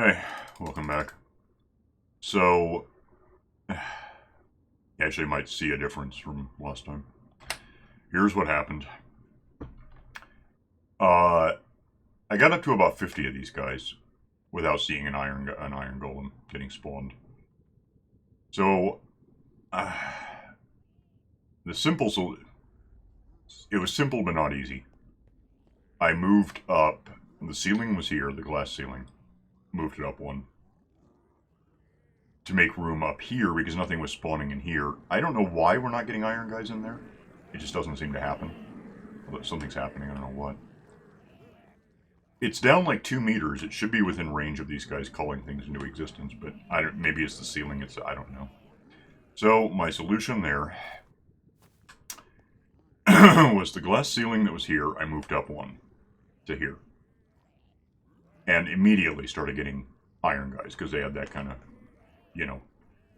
Hey, welcome back. So, you actually might see a difference from last time. Here's what happened. I got up to about 50 of these guys without seeing an iron golem getting spawned. So, it was simple but not easy. I moved up, the ceiling was here, the glass ceiling. Moved it up one to make room up here because nothing was spawning in here. I don't know why we're not getting iron guys in there. It just doesn't seem to happen. Although something's happening, I don't know what. It's down like 2 meters. It should be within range of these guys calling things into existence, but maybe it's the ceiling. I don't know. So my solution there was the glass ceiling that was here. I moved up one to here. And immediately started getting iron guys, because they had that kind of,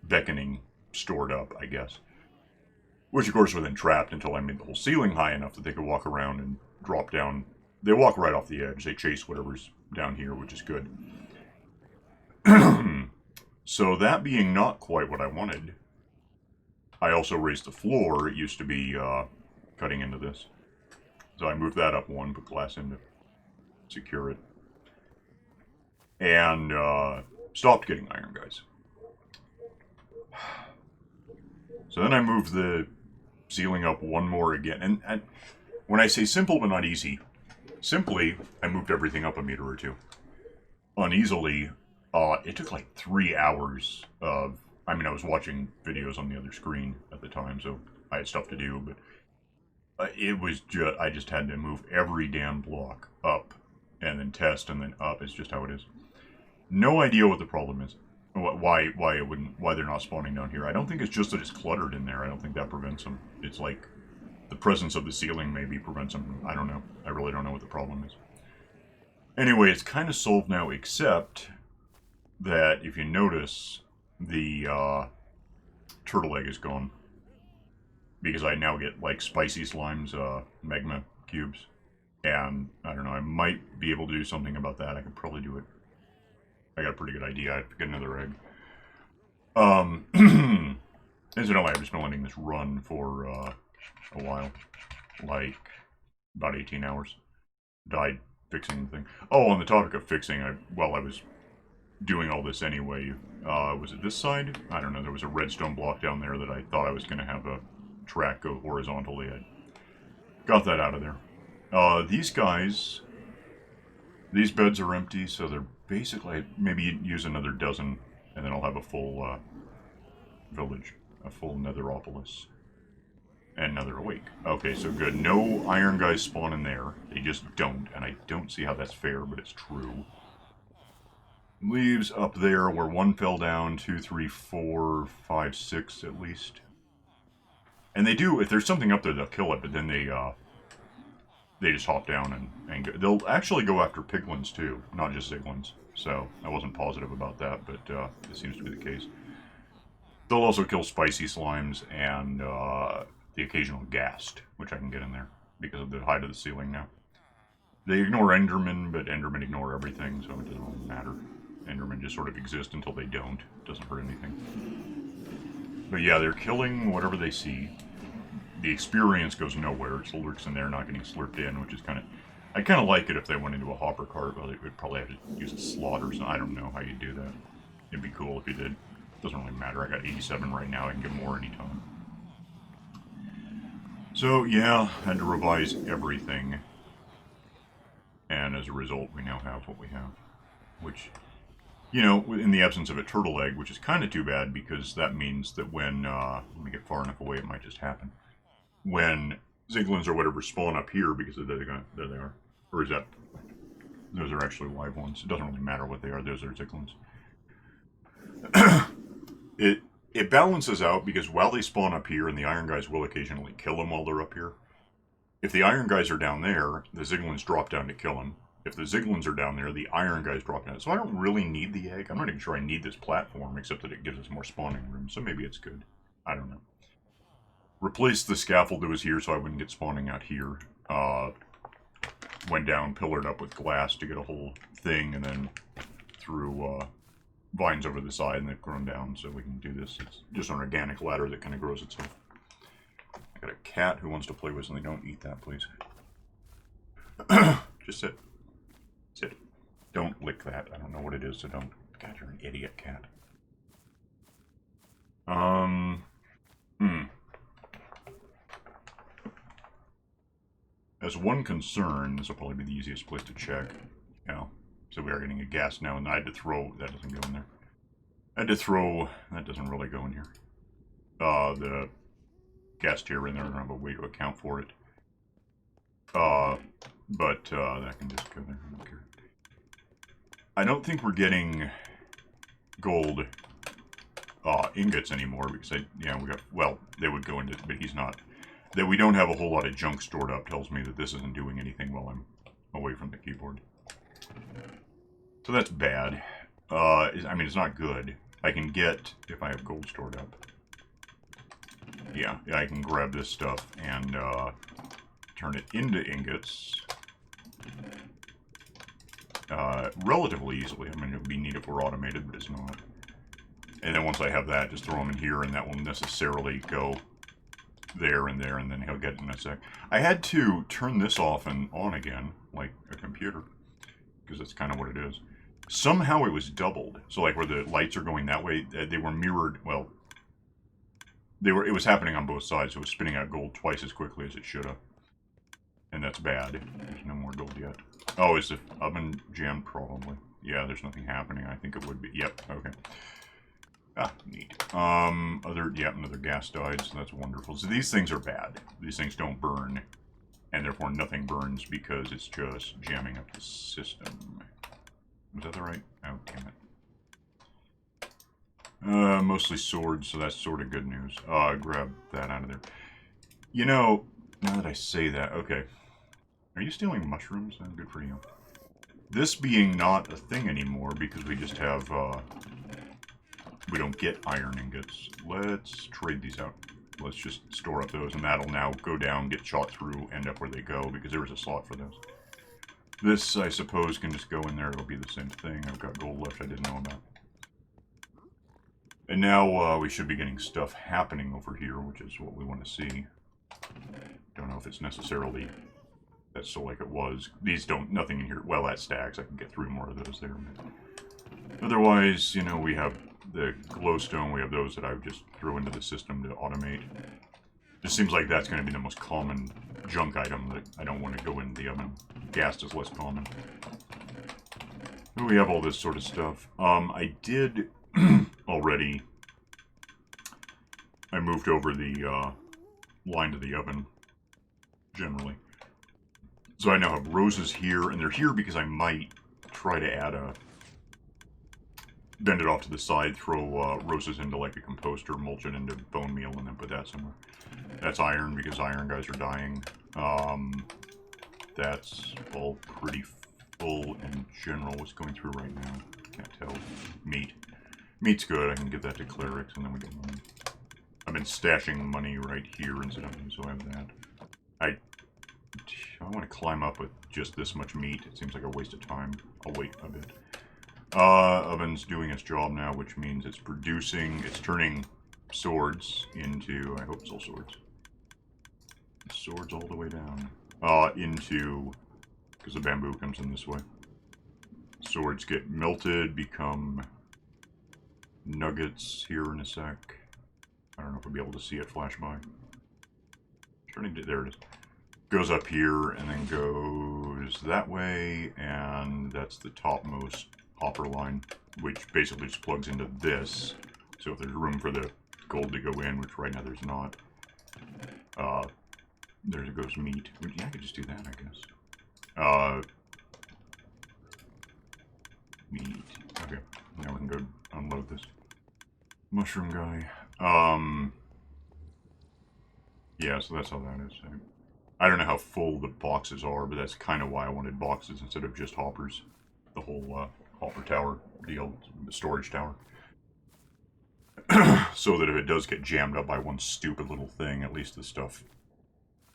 beckoning stored up, I guess. Which, of course, were then trapped until I made the whole ceiling high enough that they could walk around and drop down. They walk right off the edge. They chase whatever's down here, which is good. So that being not quite what I wanted, I also raised the floor. It used to be cutting into this. So I moved that up one, put glass in to secure it. And stopped getting iron guys. So then I moved the ceiling up one more again. And when I say simple but not easy, simply, I moved everything up a meter or two. Uneasily, it took like 3 hours of... I was watching videos on the other screen at the time, so I had stuff to do, but it was just... I just had to move every damn block up, and then test, and then up. It's just how it is. No idea what the problem is. Why they're not spawning down here. I don't think it's just that it's cluttered in there. I don't think that prevents them. It's like the presence of the ceiling maybe prevents them. I don't know. I really don't know what the problem is. Anyway, it's kind of solved now, except that if you notice, the turtle egg is gone. Because I now get like spicy slimes, magma cubes. And I don't know, I might be able to do something about that. I could probably do it. I got a pretty good idea. I have to get another egg. Incidentally, I've just been letting this run for a while. Like, about 18 hours. Died fixing the thing. Oh, on the topic of fixing, while I was doing all this anyway, was it this side? I don't know, there was a redstone block down there that I thought I was going to have a track go horizontally. I got that out of there. These guys... These beds are empty, so they're basically... Maybe use another dozen, and then I'll have a full village. A full Netheropolis. And Nether awake. Okay, so good. No iron guys spawn in there. They just don't, and I don't see how that's fair, but it's true. Leaves up there where one fell down, 2, 3, 4, 5, 6 at least. And they do, if there's something up there, they'll kill it, but then they just hop down and go. They'll actually go after piglins too, not just ziglins. So I wasn't positive about that, but this seems to be the case. They'll also kill spicy slimes and the occasional ghast, which I can get in there because of the height of the ceiling now. They ignore Endermen, but Endermen ignore everything, so it doesn't really matter. Endermen just sort of exist until they don't. It doesn't hurt anything. But yeah, they're killing whatever they see. The experience goes nowhere. It lurks in there, not getting slurped in, which is kind of... I kind of like it if they went into a hopper cart, but they would probably have to use a slot or something. I don't know how you do that. It'd be cool if you did. Doesn't really matter. I got 87 right now. I can get more anytime. So, yeah, had to revise everything. And as a result, we now have what we have. Which, in the absence of a turtle egg, which is kind of too bad, because that means that when... let me get far enough away, it might just happen. When ziglins or whatever spawn up here, because there they are. Or is that... Those are actually live ones. It doesn't really matter what they are. Those are ziglins. It balances out, because while they spawn up here, and the iron guys will occasionally kill them while they're up here, if the iron guys are down there, the ziglins drop down to kill them. If the ziglins are down there, the iron guys drop down. So I don't really need the egg. I'm not even sure I need this platform, except that it gives us more spawning room. So maybe it's good. I don't know. Replaced the scaffold that was here so I wouldn't get spawning out here. Went down, pillared up with glass to get a whole thing, and then through vines over the side, and they've grown down, so we can do this. It's just an organic ladder that kind of grows itself. I got a cat who wants to play with something. Don't eat that, please. Just sit. Sit. Don't lick that. I don't know what it is, so don't. God, you're an idiot cat. As one concern, this will probably be the easiest place to check. Yeah. So we are getting a gas now, and I had to throw... That doesn't go in there. I had to throw... That doesn't really go in here. The gas tier in there. I don't have a way to account for it. But that can just go there. I don't care. I don't think we're getting gold ingots anymore because we got, well, they would go into, but he's not. That we don't have a whole lot of junk stored up tells me that this isn't doing anything while I'm away from the keyboard. So that's bad. I mean, it's not good. I can get, if I have gold stored up. Yeah, I can grab this stuff and turn it into ingots. Relatively easily. I mean, it would be neat if we're automated, but it's not. And then once I have that, just throw them in here, and that will necessarily go there, and then he'll get it in a sec. I had to turn this off and on again, like a computer, because that's kind of what it is. Somehow it was doubled. So like where the lights are going that way, they were mirrored, well, it was happening on both sides, so it was spinning out gold twice as quickly as it should have. And that's bad. There's no more gold yet. Oh, is the oven jammed? Probably. Yeah, there's nothing happening. I think it would be. Yep, okay. Ah, neat. Another gas died, so that's wonderful. So these things are bad. These things don't burn, and therefore nothing burns because it's just jamming up the system. Was that the right? Oh, damn it. Mostly swords, so that's sort of good news. Grab that out of there. You know, now that I say that, okay. Are you stealing mushrooms? Good for you. This being not a thing anymore because we just have, we don't get iron ingots. Let's trade these out. Let's just store up those, and that'll now go down, get shot through, end up where they go, because there was a slot for those. This, I suppose, can just go in there. It'll be the same thing. I've got gold left I didn't know about. And now we should be getting stuff happening over here, which is what we want to see. Don't know if it's necessarily... That's still like it was. These don't... Nothing in here... Well, that stacks. I can get 3 more of those there. Otherwise, you know, we have the glowstone. We have those that I would just throw into the system to automate. Just seems like that's going to be the most common junk item that I don't want to go in the oven. Gas is less common. We have all this sort of stuff. I did already... I moved over the line to the oven, generally. So I now have roses here, and they're here because I might try to add a... Bend it off to the side, throw roses into like a composter, mulch it into bone meal, and then put that somewhere. That's iron, because iron guys are dying. That's all pretty full in general. What's going through right now? Can't tell. Meat. Meat's good. I can give that to clerics, and then we get money. I've been stashing money right here incidentally, so I have that. I want to climb up with just this much meat. It seems like a waste of time. I'll wait a bit. Oven's doing its job now, which means it's producing, it's turning swords into, I hope it's all swords. Swords all the way down. Into, because the bamboo comes in this way. Swords get melted, become nuggets here in a sec. I don't know if we'll be able to see it flash by. Turning to, there it is. Goes up here and then goes that way, and that's the topmost hopper line, which basically just plugs into this. So if there's room for the gold to go in, which right now there's not, there goes meat. Yeah, I could just do that, I guess. Meat. Okay, now we can go unload this mushroom guy. Yeah, so that's how that is. I don't know how full the boxes are, but that's kind of why I wanted boxes instead of just hoppers. The whole hopper tower deal, the storage tower. So that if it does get jammed up by one stupid little thing, at least the stuff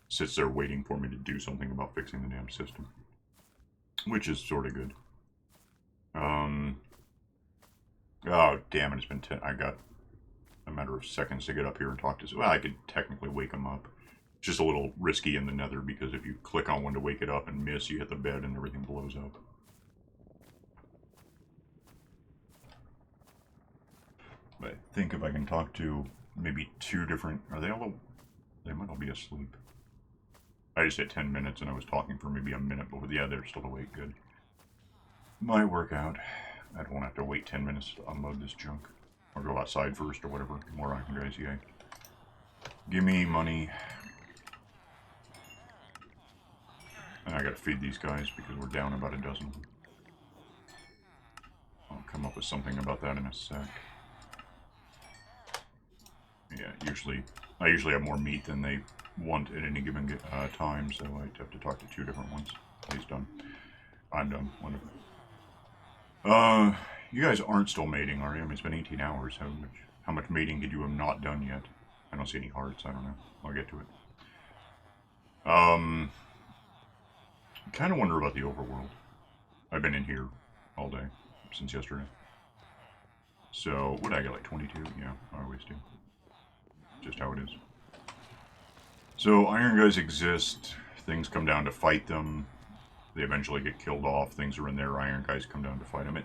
sits there waiting for me to do something about fixing the damn system. Which is sort of good. damn it, it's been 10. I got a matter of seconds to get up here and talk to. Well, I could technically wake him up. It's just a little risky in the nether because if you click on one to wake it up and miss, you hit the bed and everything blows up. But I think if I can talk to maybe 2 different... Are they all... They might all be asleep. I just hit 10 minutes and I was talking for maybe a minute, but yeah, they're still awake. Good. Might work out. I don't have to wait 10 minutes to unload this junk. Or go outside first or whatever. More iron guys, yay. Give me money. And I gotta feed these guys because we're down about a dozen. I'll come up with something about that in a sec. Yeah, I usually have more meat than they want at any given time, so I have to talk to 2 different ones. He's done. I'm done. Wonderful. You guys aren't still mating, are you? I mean, it's been 18 hours. How much mating did you have not done yet? I don't see any hearts. I don't know. I'll get to it. I kind of wonder about the overworld. I've been in here all day since yesterday. So, what did I get, like 22? Yeah, I always do. Just how it is. So, iron guys exist. Things come down to fight them. They eventually get killed off. Things are in there. Iron guys come down to fight them.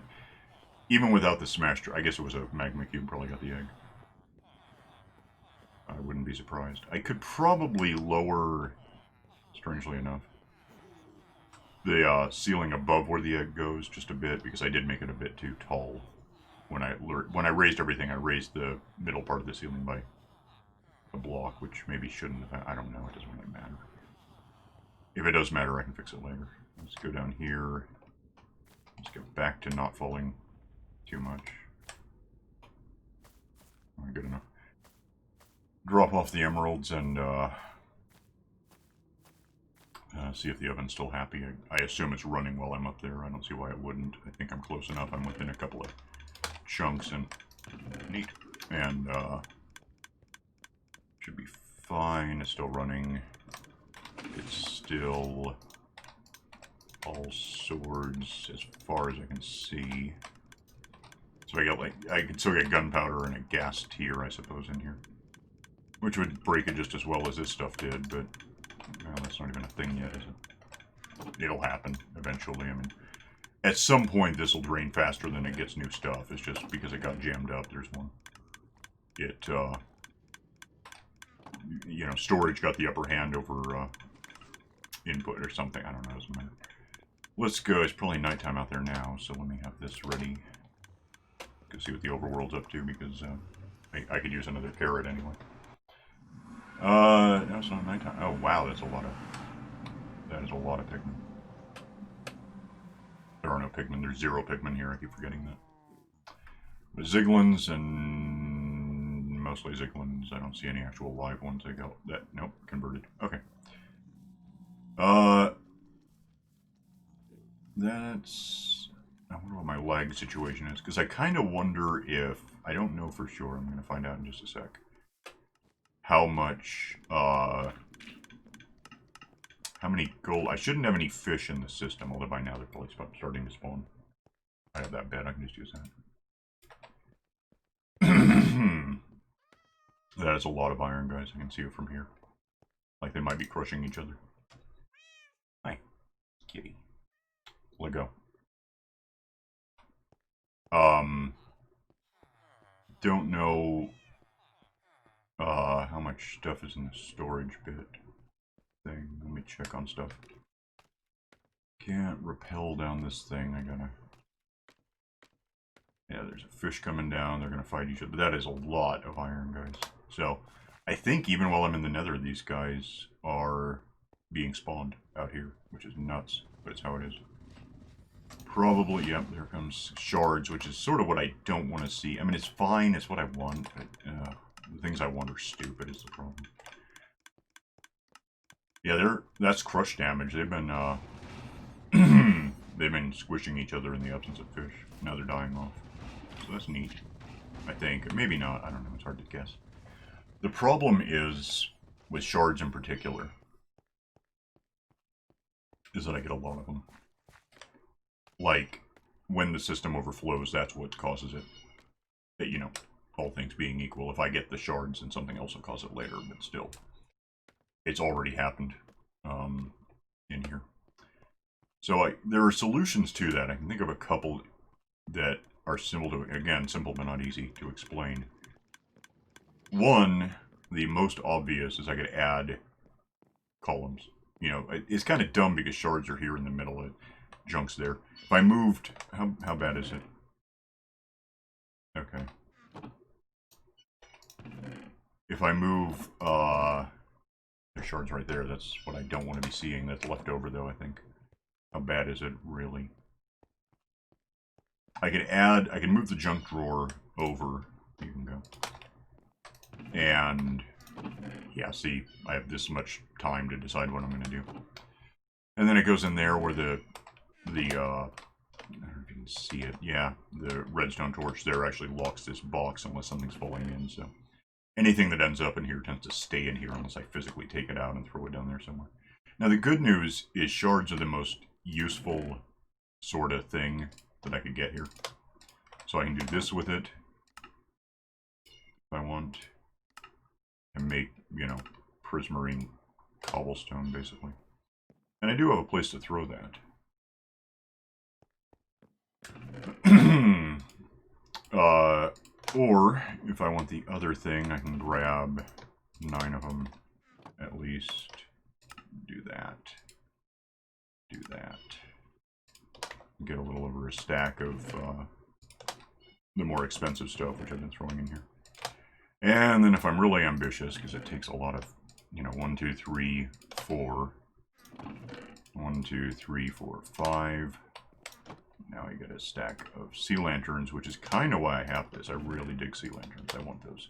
Even without the smash... I guess it was a magma cube. Probably got the egg. I wouldn't be surprised. I could probably lower, strangely enough, the ceiling above where the egg goes just a bit, because I did make it a bit too tall. When I raised everything, I raised the middle part of the ceiling by a block, which maybe shouldn't have... I don't know. It doesn't really matter. If it does matter, I can fix it later. Let's go down here. Let's get back to not falling too much. Good enough. Drop off the emeralds and see if the oven's still happy. I assume it's running while I'm up there. I don't see why it wouldn't. I think I'm close enough. I'm within a couple of chunks and neat. And should be fine. It's still running. It's still all swords as far as I can see. So I can still get gunpowder and a gas tier, I suppose, in here. Which would break it just as well as this stuff did, but well, that's not even a thing yet, is it? It'll happen eventually. I mean, at some point this will drain faster than it gets new stuff. It's just because it got jammed up. There's one. It, you know, storage got the upper hand over input or something. I don't know. Doesn't matter. Let's go. It's probably nighttime out there now, so let me have this ready. Go see what the overworld's up to, because I could use another carrot anyway. No, it's not nighttime. Oh wow, that is a lot of pigmen. There are no pigmen. There's 0 pigmen here. I keep forgetting that. But Ziglins and mostly Ziglins. I don't see any actual live ones. I got that. Nope, converted. Okay. That's... I wonder what my lag situation is, because I kind of wonder if... I don't know for sure. I'm going to find out in just a sec. How much, how many gold... I shouldn't have any fish in the system, although by now they're probably starting to spawn. I have that bed, I can just use that. That is a lot of iron, guys. I can see it from here. Like they might be crushing each other. Hi, kitty. Let go. Don't know how much stuff is in the storage bit thing. Let me check on stuff. Can't rappel down this thing. I gotta... Yeah, there's a fish coming down. They're gonna fight each other. But that is a lot of iron, guys. So, I think even while I'm in the nether, these guys are being spawned out here, which is nuts, but it's how it is. Probably, yep, there comes shards, which is sort of what I don't want to see. I mean, it's fine, it's what I want, but the things I want are stupid is the problem. Yeah, that's crush damage. They've been, they've been squishing each other in the absence of fish. Now they're dying off. So that's neat, I think. Maybe not, I don't know, it's hard to guess. The problem is, with shards in particular, is that I get a lot of them. Like, when the system overflows, that's what causes it. You know, all things being equal, if I get the shards, then something else will cause it later, but still. It's already happened in here. So there are solutions to that. I can think of a couple that are simple to, again, simple but not easy to explain. One, the most obvious, is I could add columns. You know, it's kind of dumb because shards are here in the middle, and junk's there. If I moved, how bad is it? Okay. If I move, the shards right there, that's what I don't want to be seeing. That's left over, though, I think. How bad is it, really? I can move the junk drawer over. You can go. And, yeah, see, I have this much time to decide what I'm going to do. And then it goes in there where I don't know if you can see it. Yeah, the redstone torch there actually locks this box unless something's falling in, so anything that ends up in here tends to stay in here unless I physically take it out and throw it down there somewhere. Now, the good news is shards are the most useful sort of thing that I could get here. So I can do this with it if I want, and make, you know, prismarine cobblestone, basically. And I do have a place to throw that. Or, if I want the other thing, I can grab 9 of them, at least. Do that. Do that. Get a little over a stack of the more expensive stuff, which I've been throwing in here. And then if I'm really ambitious, because it takes a lot of, you know, 1, 2, 3, 4. 1, 2, 3, 4, 5. Now I get a stack of sea lanterns, which is kind of why I have this. I really dig sea lanterns. I want those.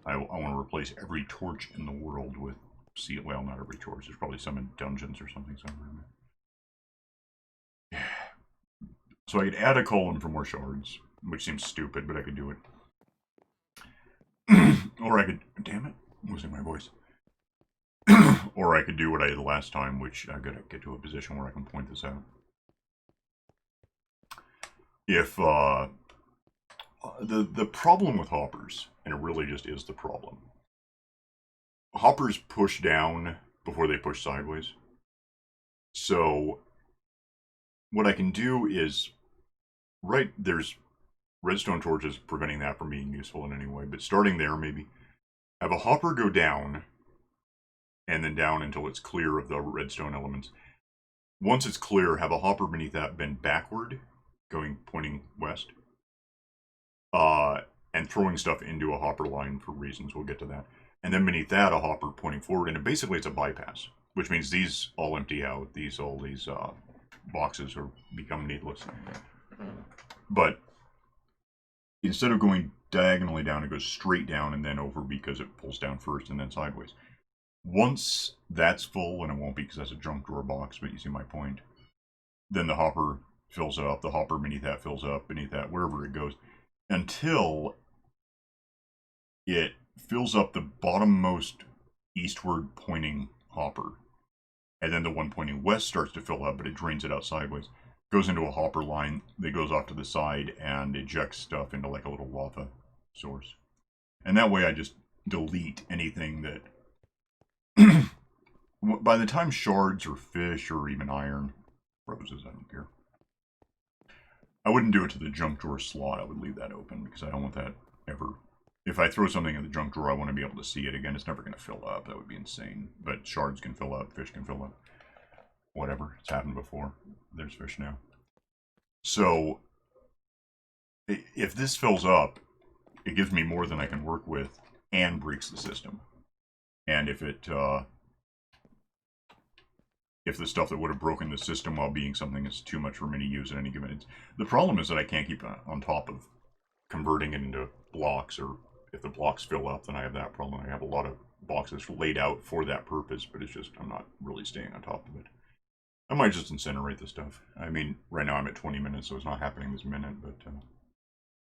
I want to replace every torch in the world with sea. Well, not every torch. There's probably some in dungeons or something somewhere in there. So I could add a column for more shards, which seems stupid, but I could do it. Or I could, damn it, I'm losing my voice. Or I could do what I did last time, which I've got to get to a position where I can point this out. If, the problem with hoppers, and it really just is the problem, hoppers push down before they push sideways. So what I can do is, right, there's redstone torches preventing that from being useful in any way, but starting there, maybe have a hopper go down, and then down until it's clear of the redstone elements. Once it's clear, have a hopper beneath that bend backward, pointing west, and throwing stuff into a hopper line for reasons, we'll get to that. And then beneath that, a hopper pointing forward, and basically it's a bypass, which means these all empty out, all these boxes become needless. But instead of going diagonally down, it goes straight down and then over because it pulls down first and then sideways. Once that's full, and it won't be because that's a junk drawer box, but you see my point, then the hopper fills up, the hopper beneath that fills up, beneath that, wherever it goes, until it fills up the bottommost eastward pointing hopper. And then the one pointing west starts to fill up, but it drains it out sideways. Goes into a hopper line that goes off to the side and ejects stuff into like a little lava source. And that way I just delete anything that... By the time shards or fish or even iron, roses, I don't care. I wouldn't do it to the junk drawer slot. I would leave that open because I don't want that ever. If I throw something in the junk drawer, I want to be able to see it again. It's never going to fill up. That would be insane. But shards can fill up. Fish can fill up. Whatever. It's happened before. There's fish now. So, if this fills up, it gives me more than I can work with and breaks the system. And if the stuff that would have broken the system while being something is too much for me to use at any given... The problem is that I can't keep on top of converting it into blocks, or if the blocks fill up, then I have that problem. I have a lot of boxes laid out for that purpose, but it's just, I'm not really staying on top of it. I might just incinerate the stuff. I mean, right now I'm at 20 minutes, so it's not happening this minute, but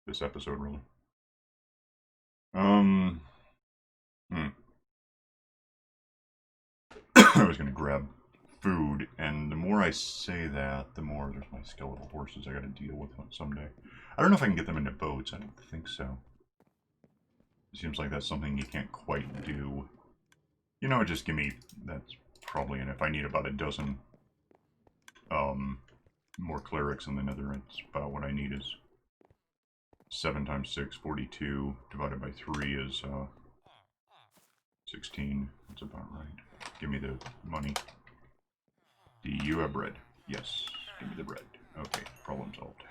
this episode, really. I was going to grab food, and the more I say that, the more there's my skeletal horses I got to deal with someday. I don't know if I can get them into boats. I don't think so. It seems like that's something you can't quite do. You know, just give me... That's probably enough. I need about a dozen more clerics in the nether. It's about what I need is 7 times 6, 42, divided by 3 is 16. That's about right. Give me the money. Do you have bread? Yes. Give me the bread. Okay, problem solved.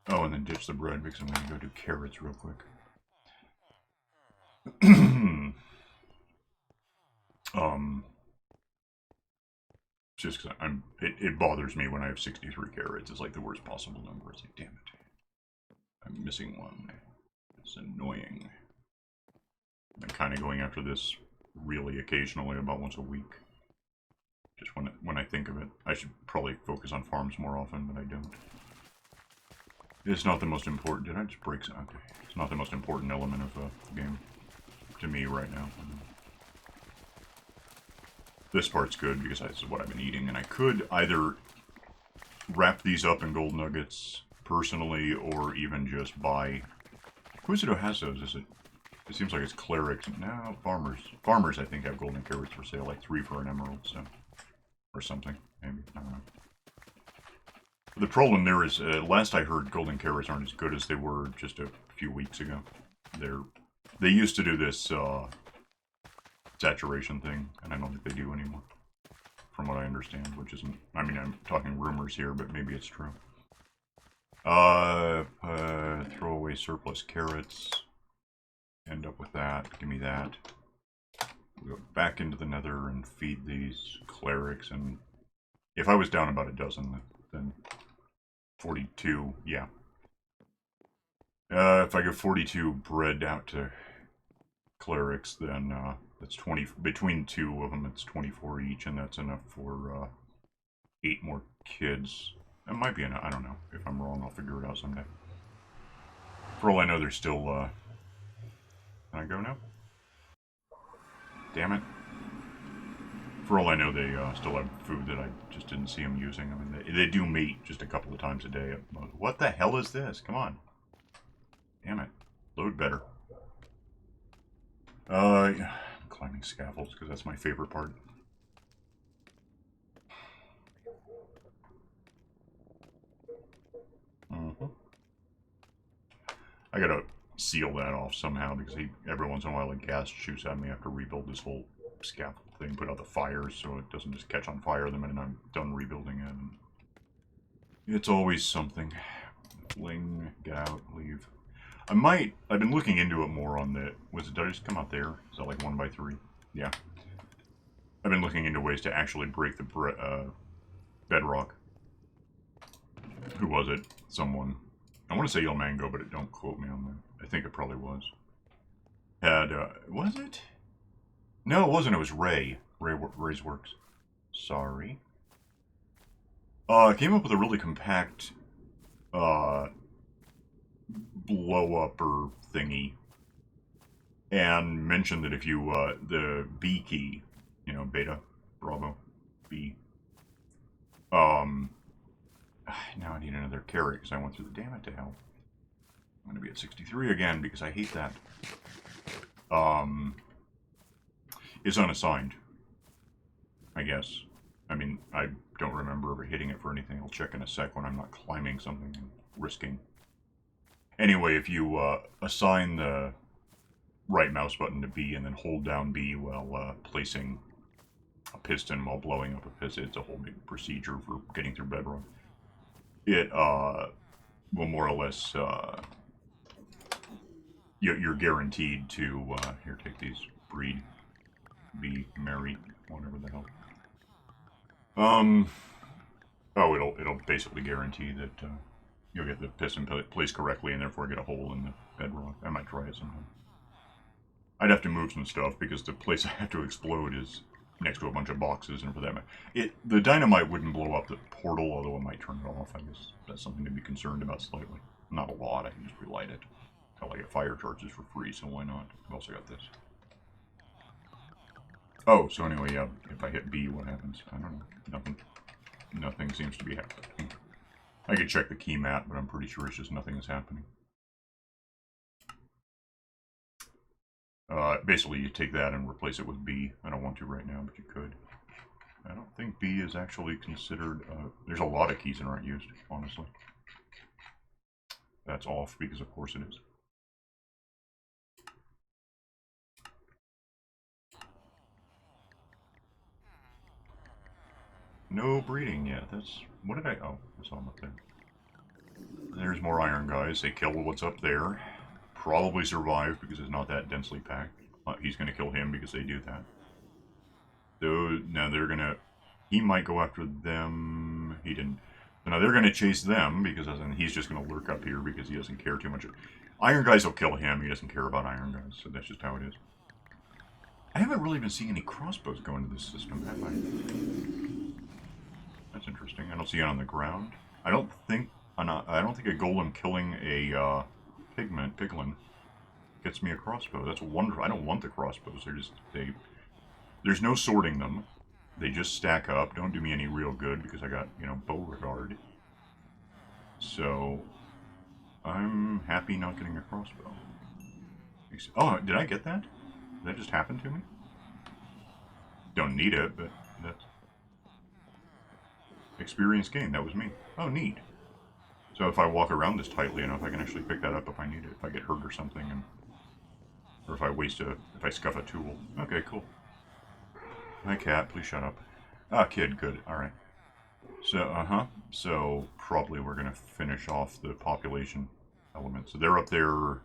Oh, and then ditch the bread because I'm going to go do carrots real quick. Just because it bothers me when I have 63 carrots. It's like the worst possible number. It's like, damn it. I'm missing one. It's annoying. I'm kind of going after this really occasionally, about once a week. Just when I think of it. I should probably focus on farms more often, but I don't. It's not the most important... Did I just break some? Okay. It's not the most important element of the game to me right now. This part's good because this is what I've been eating, and I could either wrap these up in gold nuggets personally, or even just buy... Who is it who has those? Is it... It seems like it's clerics. No, farmers. Farmers, I think, have golden carrots for sale, like 3 for an emerald, so... Or something, maybe. I don't know. The problem there is, last I heard, golden carrots aren't as good as they were just a few weeks ago. They used to do this, saturation thing, and I don't think they do anymore. From what I understand, which isn't... I mean, I'm talking rumors here, but maybe it's true. Throw away surplus carrots. End up with that. Give me that. We'll go back into the nether and feed these clerics, and if I was down about a dozen, then 42, yeah. If I give 42 bread out to clerics, then that's 20, between 2 of them, it's 24 each, and that's enough for 8 more kids. That might be enough, I don't know. If I'm wrong, I'll figure it out someday. For all I know, there's still, can I go now? Damn it. For all I know, they still have food that I just didn't see them using. I mean, they do meat just a couple of times a day. What the hell is this? Come on. Damn it. Load better. Yeah. I'm climbing scaffolds because that's my favorite part. I gotta seal that off somehow because every once in a while a gas shoots at me. I have to rebuild this whole scaffold thing, put out the fires so it doesn't just catch on fire the minute I'm done rebuilding it. And it's always something. Fling, get out, leave. I've been looking into it more on the, did I just come out there? Is that like 1 by 3? Yeah. I've been looking into ways to actually break the bedrock. Who was it? Someone. I want to say El Mango, but don't quote me on that. I think it probably was. Was it? No, it wasn't. It was Ray. Ray's Works. Sorry. Came up with a really compact, blow-upper thingy. And mentioned that if you, the B key, you know, beta, bravo, B. Now I need another carrot because I went through the damn it to hell. I'm going to be at 63 again because I hate that. Is unassigned, I guess. I mean, I don't remember ever hitting it for anything. I'll check in a sec when I'm not climbing something and risking. Anyway, if you assign the right mouse button to B and then hold down B while placing a piston while blowing up a piston, it's a whole big procedure for getting through bedrock. It will more or less, you're guaranteed to, here, take these, breed, be married, whatever the hell. Oh, it'll basically guarantee that you'll get the piston placed correctly and therefore get a hole in the bedrock. I might try it sometime. I'd have to move some stuff because the place I have to explode is next to a bunch of boxes, and for that matter, the dynamite wouldn't blow up the portal, although it might turn it off. I guess that's something to be concerned about slightly. Not a lot. I can just relight it. Hell, I get fire charges for free, so why not? I've also got this. Oh, so anyway, yeah. If I hit B, what happens? I don't know. Nothing. Nothing seems to be happening. I could check the key map, but I'm pretty sure it's just nothing is happening. Basically, you take that and replace it with B. I don't want to right now, but you could. I don't think B is actually considered... there's a lot of keys that aren't used, honestly. That's off, because of course it is. No breeding yet. That's... What did I... Oh, I saw them up there. There's more iron guys. They kill what's up there. Probably survive because it's not that densely packed. He's going to kill him because they do that. So now they're going to... He might go after them. He didn't. So now they're going to chase them because he's just going to lurk up here because he doesn't care too much. Iron guys will kill him. He doesn't care about iron guys. So that's just how it is. I haven't really been seeing any crossbows go into this system, have I? That's interesting. I don't see it on the ground. I don't think a golem killing a piglin gets me a crossbow. That's wonderful. I don't want the crossbows. There's no sorting them. They just stack up. Don't do me any real good because I got, you know, Beauregard. So I'm happy not getting a crossbow. Oh, did I get that? Did that just happen to me? Don't need it, but that's experience gained. That was me. Oh, neat. So if I walk around this tightly enough, I can actually pick that up if I need it. If I get hurt or something, or if I scuff a tool. Okay, cool. Hi, cat. Please shut up. Ah, kid. Good. All right. So, So probably we're gonna finish off the population element. So they're up there.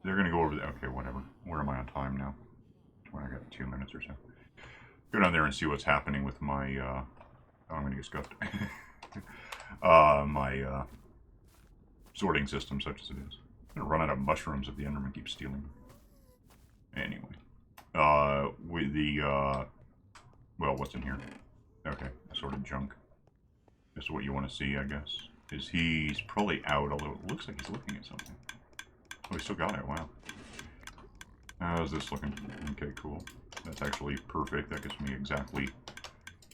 They're gonna go over there. Okay, whatever. Where am I on time now? I got 2 minutes or so. Go down there and see what's happening with my. Oh, I'm gonna get scuffed. My sorting system, such as it is. I'm gonna run out of mushrooms if the Enderman keeps stealing them. Anyway, with the well, what's in here? Okay, assorted junk. This is what you want to see, I guess. He's probably out, although it looks like he's looking at something. Oh, he still got it. Wow. How's this looking? Okay, cool. That's actually perfect. That gives me exactly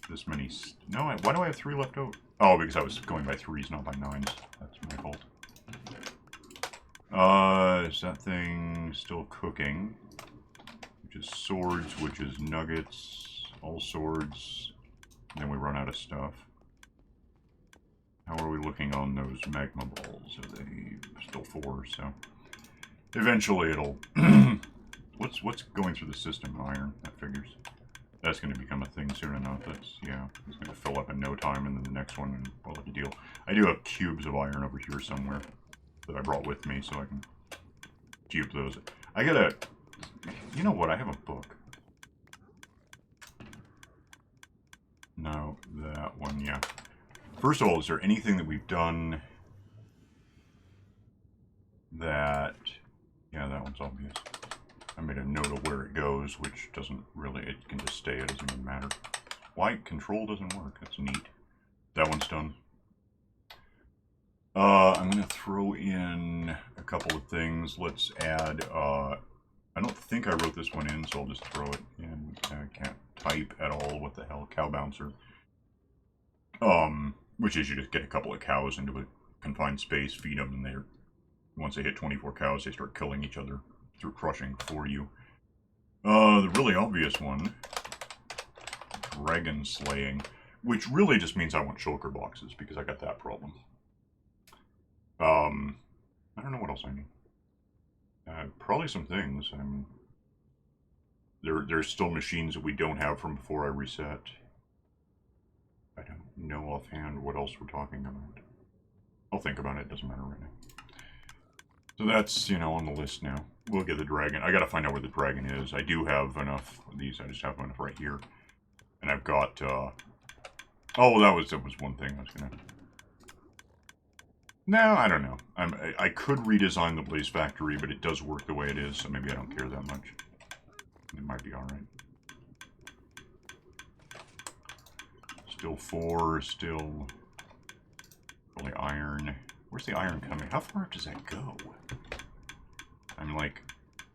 this many... No, why do I have 3 left over? Oh, because I was going by 3s, not by 9s. That's my fault. Is that thing still cooking? Which is swords, which is nuggets, all swords. And then we run out of stuff. How are we looking on those magma balls? Are they still 4? So eventually it'll... What's going through the system? Iron, that figures. That's going to become a thing soon enough. Yeah, it's going to fill up in no time, and then the next one, and we'll have to deal. I do have cubes of iron over here somewhere that I brought with me, so I can cube those. I gotta... You know what? I have a book. No, that one, yeah. First of all, is there anything that we've done that... Yeah, that one's obvious. I made a note of where it goes, which doesn't really... It can just stay. It doesn't even matter. Why? Control doesn't work. That's neat. That one's done. I'm going to throw in a couple of things. Let's add... I don't think I wrote this one in, so I'll just throw it in. I can't type at all. What the hell? Cow bouncer. Which is you just get a couple of cows into a confined space, feed them, and once they hit 24 cows, they start killing each other through crushing for you. The really obvious one, dragon slaying, which really just means I want shulker boxes because I got that problem. I don't know what else I need. Probably some things. There's still machines that we don't have from before I reset. I don't know offhand what else we're talking about. I'll think about it. Doesn't matter right now. So that's, you know, on the list now. We'll get the dragon. I gotta find out where the dragon is. I do have enough of these. I just have enough right here. And I've got, Oh, that was one thing I was gonna... No, I don't know. I could redesign the Blaze Factory, but it does work the way it is, so maybe I don't care that much. It might be alright. Still 4, still... Only iron. Where's the iron coming? How far up does that go? I'm like...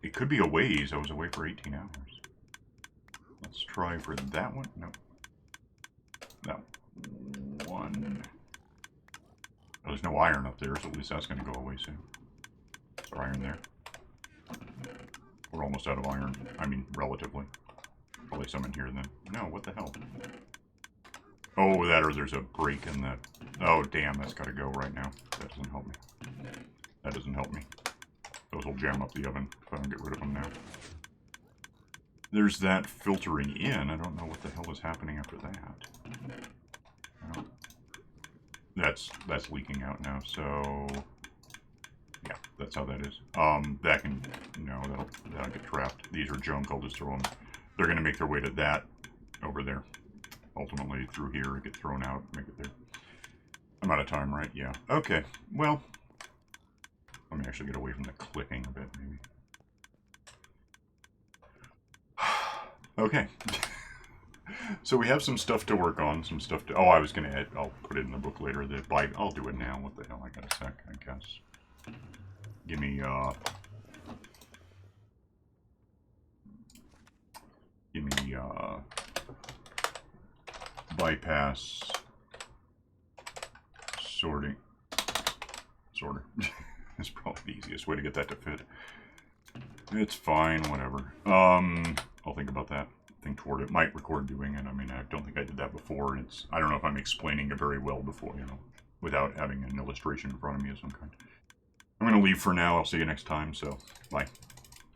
It could be a ways. I was away for 18 hours. Let's try for that one. No. That one. Oh, there's no iron up there, so at least that's going to go away soon. Is there iron there? We're almost out of iron. I mean, relatively. Probably some in here then. No, what the hell? Oh, that or there's a break in that. Oh, damn, that's got to go right now. That doesn't help me. That doesn't help me. Those will jam up the oven if I don't get rid of them now. There's that filtering in. I don't know what the hell is happening after that. Oh. That's leaking out now, so yeah, that's how that is. That can, no, that'll get trapped. These are junk, I'll just throw them. They're gonna make their way to that over there. Ultimately through here, get thrown out, make it there. I'm out of time, right? Yeah. Okay, well, let me actually get away from the clicking a bit, maybe. Okay. So we have some stuff to work on, some stuff to... Oh, I was going to add... I'll put it in the book later. I'll do it now. What the hell? I got a sec, I guess. Give me, bypass... sorting... Sorter. It's probably the easiest way to get that to fit. It's fine, whatever. I'll think about that. Think toward it. Might record doing it. I mean, I don't think I did that before. It's, I don't know if I'm explaining it very well before, you know, without having an illustration in front of me of some kind. I'm going to leave for now. I'll see you next time, so bye.